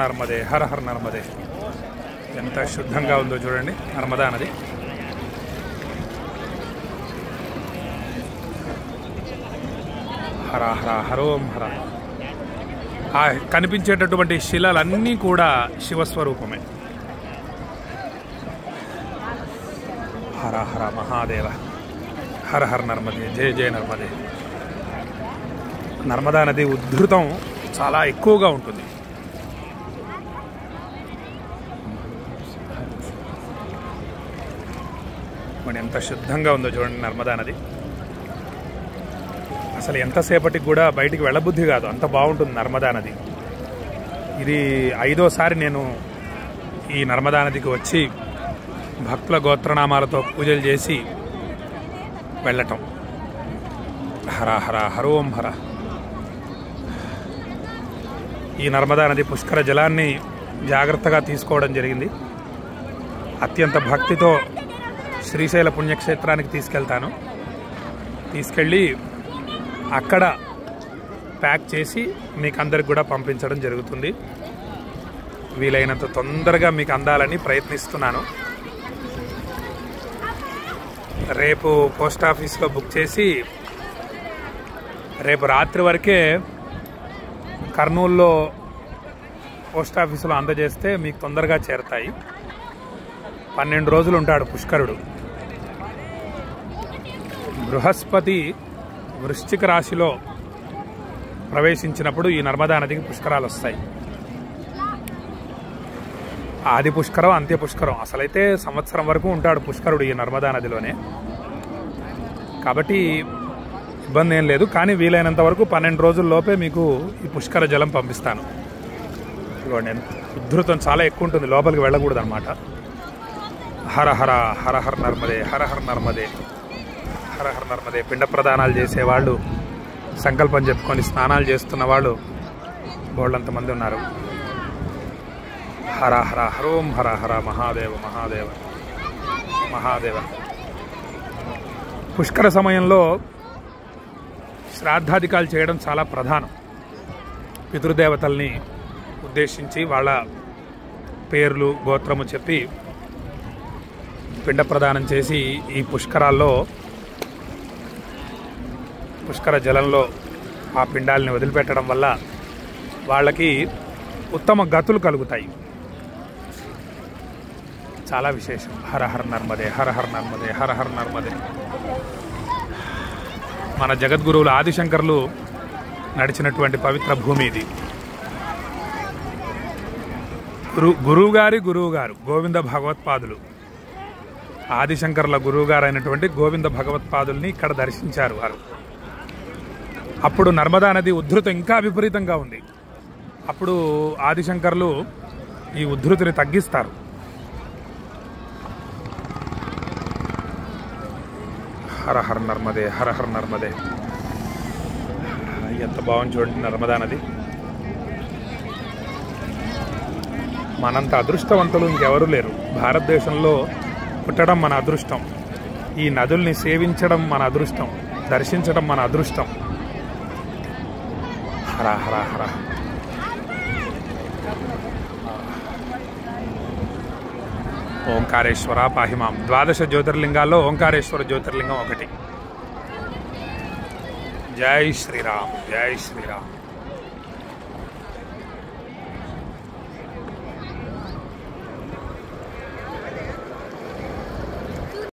నర్మదే, హర హర నర్మదే. ఎంత శుద్ధంగా ఉందో చూడండి నర్మదా నది. హర హర హరోం హర. కనిపించేటటువంటి శిలలన్నీ కూడా శివస్వరూపమే. హర హర మహాదేవ, హర హర నర్మదే, జయ జయ నర్మదే. నర్మదా నది ఉద్ధృతం చాలా ఎక్కువగా ఉంటుంది. మరి ఎంత శుద్ధంగా ఉందో చూడండి నర్మదా నది. అసలు ఎంతసేపటికి కూడా బయటికి వెళ్ళబుద్ధి కాదు, అంత బాగుంటుంది నర్మదా నది. ఇది 5వ సారి నేను ఈ నర్మదా నదికి వచ్చి భక్తుల గోత్రనామాలతో పూజలు చేసి వెళ్ళటం. హర హర హరోం హర. ఈ నర్మదా నది పుష్కర జలాన్ని జాగ్రత్తగా తీసుకోవడం జరిగింది. అత్యంత భక్తితో శ్రీశైల పుణ్యక్షేత్రానికి తీసుకెళ్తాను. తీసుకెళ్ళి అక్కడ ప్యాక్ చేసి మీకు అందరికి కూడా పంపించడం జరుగుతుంది. వీలైనంత తొందరగా మీకు అందాలని ప్రయత్నిస్తున్నాను. రేపు పోస్ట్ ఆఫీస్లో బుక్ చేసి రేపు రాత్రి వరకే కర్నూలులో పోస్ట్ ఆఫీసులో అందజేస్తే మీకు తొందరగా చేరతాయి. 12 రోజులు ఉంటాడు పుష్కరుడు. బృహస్పతి వృశ్చిక రాశిలో ప్రవేశించినప్పుడు ఈ నర్మదా నదికి పుష్కరాలు వస్తాయి. ఆది పుష్కరం, అంత్య పుష్కరం. అసలైతే సంవత్సరం వరకు ఉంటాడు పుష్కరుడు ఈ నర్మదా నదిలోనే. కాబట్టి ఇబ్బంది ఏం లేదు. కానీ వీలైనంత వరకు 12 రోజుల్లోపే మీకు ఈ పుష్కర జలం పంపిస్తాను. ఇదిగోండి, ఉద్ధృతం చాలా ఎక్కువ ఉంటుంది, లోపలికి వెళ్ళకూడదు అనమాట. హర హర హర హర నర్మదే, హర హర నర్మదే, హర హర నర్మదే. పిండ ప్రదానాలు చేసేవాళ్ళు, సంకల్పం చెప్పుకొని స్నానాలు చేస్తున్న వాళ్ళు బోళ్ళంతమంది ఉన్నారు. హర హర హరోం హర హర మహాదేవ మహాదేవ మహాదేవ. పుష్కర సమయంలో శ్రాద్ధాధికాలు చేయడం చాలా ప్రధానం. పితృదేవతల్ని ఉద్దేశించి వాళ్ళ పేర్లు గోత్రము చెప్పి పిండ ప్రదానం చేసి ఈ పుష్కరాల్లో పుష్కర జలంలో ఆ పిండాలని వదిలిపెట్టడం వల్ల వాళ్ళకి ఉత్తమ గతులు కలుగుతాయి. చాలా విశేషం. హర హర నర్మదే, హర హర నర్మదే, హర హర నర్మదే. మన జగద్గురువులు ఆదిశంకర్లు నడిచినటువంటి పవిత్ర భూమి ఇది. గురువుగారి గురువుగారు గోవింద భగవత్పాదులు, ఆదిశంకర్ల గురువుగారు అయినటువంటి గోవింద భగవత్పాదుల్ని ఇక్కడ దర్శించారు వారు. అప్పుడు నర్మదా నది ఉద్ధృతం ఇంకా విపరీతంగా ఉంది. అప్పుడు ఆదిశంకర్లు ఈ ఉద్ధృతిని తగ్గిస్తారు. హర హర నర్మదే, హర హర నర్మదే. ఎంత బాగుంది చూడండి నర్మదా నది. మనంత అదృష్టవంతులు ఇంకెవరూ లేరు. భారతదేశంలో పుట్టడం మన అదృష్టం. ఈ నదుల్ని సేవించడం మన అదృష్టం, దర్శించడం మన అదృష్టం. హర హర హర. ఓంకారేశ్వర పాహిమాం. 12 జ్యోతిర్లింగాల్లో ఓంకారేశ్వర జ్యోతిర్లింగం ఒకటి. జై శ్రీరామ్, జై శ్రీరామ్.